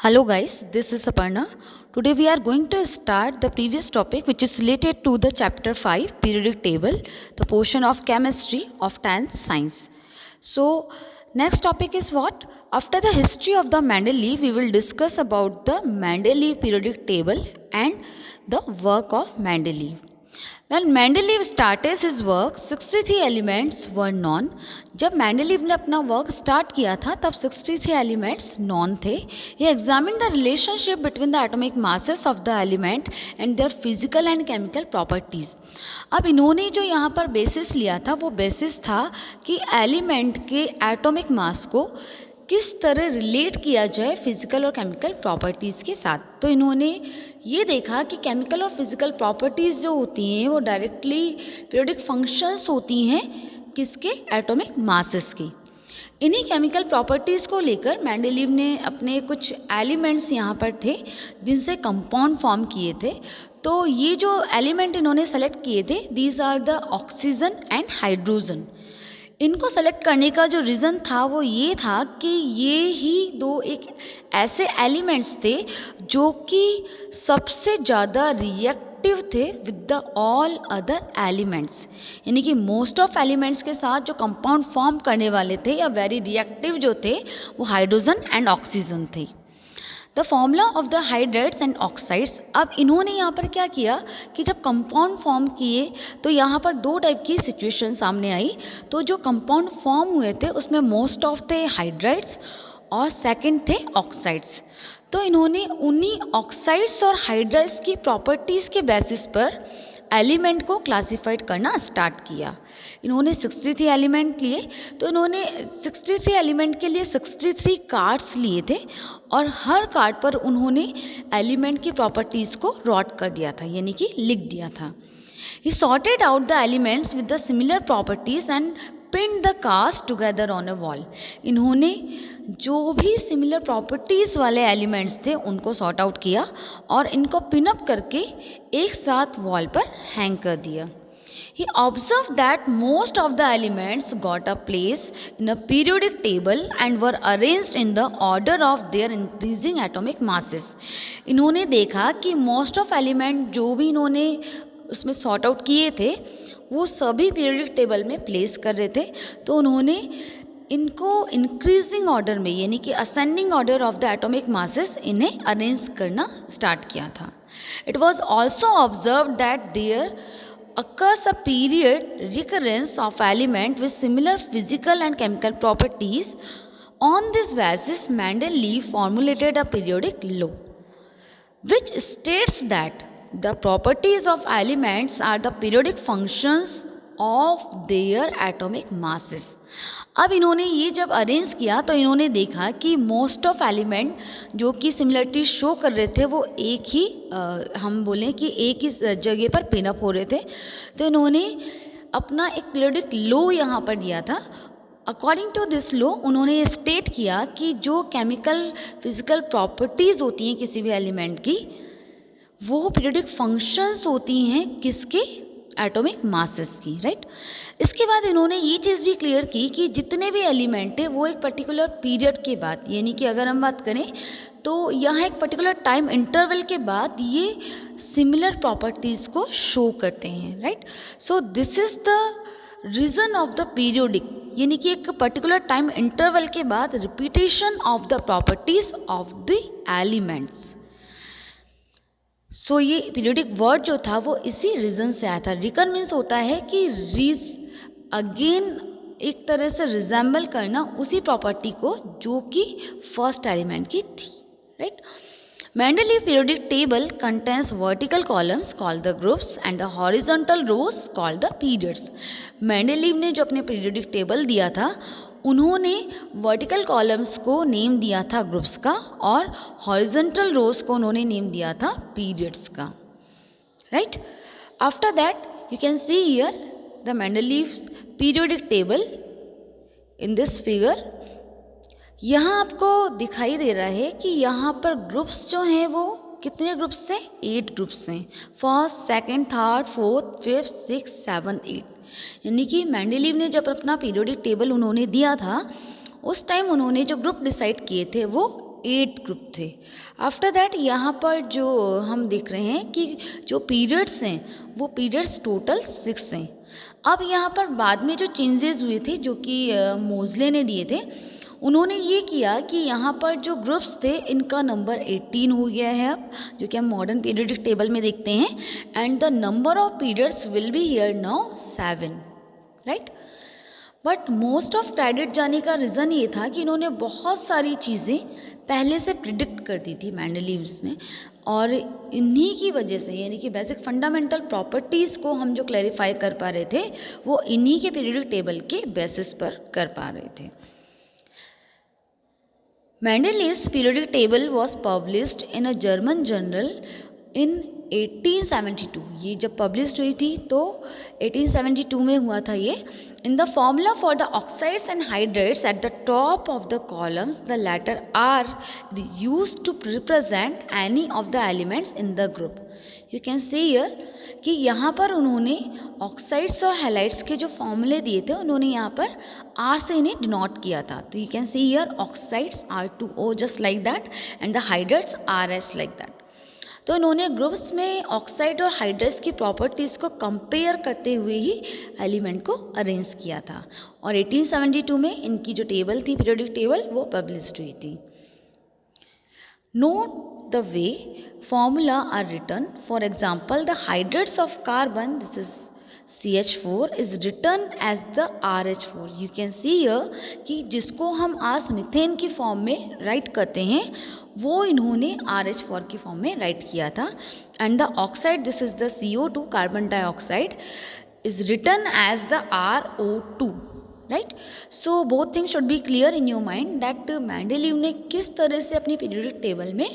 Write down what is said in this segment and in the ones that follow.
Hello guys, this is Aparna. Today we are going to start the previous topic which is related to the chapter 5 periodic table, the portion of chemistry of 10th science. So next topic is what? After the history of the Mendeleev, we will discuss about the Mendeleev periodic table and the work of Mendeleev. When Mendeleev started his work, 63 elements were known. जब Mendeleev ने अपना work start किया था तब 63 elements non थे. He examined the relationship between the atomic masses of the element and their physical and chemical properties. अब इन्होंने जो यहाँ पर बेसिस लिया था वो बेसिस था कि एलिमेंट के एटॉमिक मास को किस तरह रिलेट किया जाए फिजिकल और केमिकल प्रॉपर्टीज़ के साथ. तो इन्होंने ये देखा कि केमिकल और फिजिकल प्रॉपर्टीज़ जो होती हैं वो डायरेक्टली पीरियोडिक फंक्शंस होती हैं किसके? एटॉमिक मासेस की. इन्हीं केमिकल प्रॉपर्टीज़ को लेकर मेंडेलीव ने अपने कुछ एलिमेंट्स यहाँ पर थे जिनसे कंपाउंड फॉर्म किए थे. तो ये जो एलिमेंट इन्होंने सेलेक्ट किए थे, these are the oxygen and hydrogen. इनको सेलेक्ट करने का जो रीज़न था वो ये था कि ये ही दो एक ऐसे एलिमेंट्स थे जो कि सबसे ज़्यादा रिएक्टिव थे with the all other elements. यानी कि मोस्ट ऑफ एलिमेंट्स के साथ जो कंपाउंड फॉर्म करने वाले थे या वेरी रिएक्टिव जो थे वो हाइड्रोजन एंड ऑक्सीजन थे. The formula of the hydrates and oxides. अब इन्होंने यहाँ पर क्या किया कि जब कंपाउंड फॉर्म किए तो यहाँ पर दो टाइप की सिचुएशन सामने आई. तो जो कंपाउंड फॉर्म हुए थे उसमें मोस्ट ऑफ थे हाइड्राइड्स और सेकंड थे ऑक्साइड्स. तो इन्होंने उन्हीं ऑक्साइड्स और हाइड्राइड्स की प्रॉपर्टीज़ के बेसिस पर एलिमेंट को क्लासिफाइड करना स्टार्ट किया. इन्होंने 63 एलिमेंट लिए. तो इन्होंने 63 एलिमेंट के लिए 63 कार्ड्स लिए थे और हर कार्ड पर उन्होंने एलिमेंट की प्रॉपर्टीज़ को रॉट कर दिया था, यानी कि लिख दिया था. He sorted out the elements with the similar properties and pinned the cards together on a wall. इन्होंने जो भी सिमिलर प्रॉपर्टीज़ वाले एलिमेंट्स थे उनको सॉर्ट आउट किया और इनको पिनअप करके एक साथ वॉल पर हैंग कर दिया. He observed that most of the elements got a place in a periodic table and were arranged in the order of their increasing atomic masses. इन्होंने देखा कि मोस्ट ऑफ एलिमेंट जो भी इन्होंने उसमें सॉर्ट आउट किए थे वो सभी पीरियोडिक टेबल में प्लेस कर रहे थे. तो उन्होंने इनको इंक्रीजिंग ऑर्डर में यानी कि ascending order of the atomic masses इन्हें अरेंज करना स्टार्ट किया था. It was also observe that there occurs a period recurrence of element with similar physical and chemical properties. On this basis, Mendeleev formulated a periodic law which states that the properties of elements are the periodic functions of their atomic masses. अब इन्होंने ये जब arrange किया तो इन्होंने देखा कि most of element जो कि सिमिलरिटी शो कर रहे थे वो एक ही हम बोलें कि एक ही जगह पर पिनअप हो रहे थे. तो इन्होंने अपना एक पीरियोडिक लॉ यहाँ पर दिया था. अकॉर्डिंग टू दिस लॉ उन्होंने ये स्टेट किया कि जो केमिकल फिजिकल प्रॉपर्टीज़ होती हैं किसी भी एलिमेंट की वो पीरियोडिक फंक्शंस होती हैं किसके? एटॉमिक मासेस की, राइट. इसके बाद इन्होंने ये चीज़ भी क्लियर की कि जितने भी एलिमेंट है वो एक पर्टिकुलर पीरियड के बाद, यानी कि अगर हम बात करें तो यहाँ एक पर्टिकुलर टाइम इंटरवल के बाद ये सिमिलर प्रॉपर्टीज़ को शो करते हैं, right. So this is the reason of the periodic, यानी कि एक पर्टिकुलर टाइम इंटरवल के बाद repetition of the properties of the elements. So ये पीरियोडिक वर्ड जो था वो इसी रीज़न से आया था. रिकर मीन्स होता है कि अगेन एक तरह से रिजेंबल करना उसी प्रॉपर्टी को जो कि फर्स्ट एलिमेंट की थी, right. Mendeleev periodic table contains vertical columns called the groups and the horizontal rows called the periods. Mendeleev ने जो अपने periodic table दिया था उन्होंने वर्टिकल कॉलम्स को नेम दिया था ग्रुप्स का और हॉरिजॉन्टल रोज को उन्होंने नेम दिया था पीरियड्स का, right. After that you can see here the Mendeleev's periodic table in this figure. यहाँ आपको दिखाई दे रहा है कि यहाँ पर ग्रुप्स जो हैं वो कितने ग्रुप्स हैं? 8 ग्रुप्स हैं. First, second, third, fourth, fifth, six, seventh, 8. यानी कि मेंडलीव ने जब अपना पीरियोडिक टेबल उन्होंने दिया था उस टाइम उन्होंने जो ग्रुप डिसाइड किए थे वो 8 ग्रुप थे। आफ्टर दैट यहाँ पर जो हम देख रहे हैं कि जो पीरियड्स हैं वो पीरियड्स टोटल 6 हैं। अब यहाँ पर बाद में जो चेंजेस हुए थे जो कि मोज़ले ने दिए थे, उन्होंने ये किया कि यहाँ पर जो ग्रुप्स थे इनका नंबर 18 हो गया है अब, जो कि हम मॉडर्न पीरियडिक टेबल में देखते हैं। And the number of periods will be here now 7, right. But most of credit जाने का रीज़न ये था कि इन्होंने बहुत सारी चीज़ें पहले से प्रिडिक्ट कर दी थी मेंडलीव्स ने, और इन्हीं की वजह से यानी कि बेसिक फंडामेंटल प्रॉपर्टीज़ को हम जो क्लैरिफाई कर पा रहे थे वो इन्हीं के पीरियडिक टेबल के बेसिस पर कर पा रहे थे। Mendeleev's periodic table was published in a German journal in 1872। ये जब पब्लिश हुई थी तो 1872 में हुआ था ये। In the formula for the oxides and hydrates at the top of the columns the letter are used to represent any of the elements in the group. You can see here कि यहाँ पर उन्होंने oxides और halides के जो फॉर्मूले दिए थे उन्होंने यहाँ पर आर से इन्हें डिनोट किया था। तो you can see here oxides R2O just like that and the hydrates RH like that. तो इन्होंने ग्रुप्स में ऑक्साइड और हाइड्रेट्स की प्रॉपर्टीज़ को कंपेयर करते हुए ही एलिमेंट को अरेंज किया था, और 1872 में इनकी जो टेबल थी पीरियोडिक टेबल वो पब्लिश्ड हुई थी। Note the way formula are written. For example, the hydrates of carbon, this is CH4, is written as the RH4. You can see here कि जिसको हम आज मीथेन की फॉर्म में राइट करते हैं वो इन्होंने RH4 की फॉर्म में राइट किया था। And the oxide, this is the CO2 carbon dioxide, is written as the RO2, right. So both things should be clear in your mind that Mendeleev ने किस तरह से अपनी पीरियोडिक टेबल में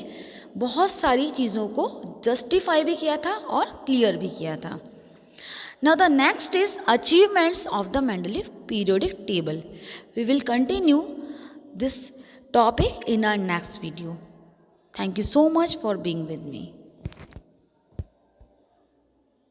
बहुत सारी चीज़ों को जस्टिफाई भी किया था और क्लियर भी किया था। Now the next is achievements of the Mendeleev periodic table. We will continue this topic in our next video. Thank you so much for being with me.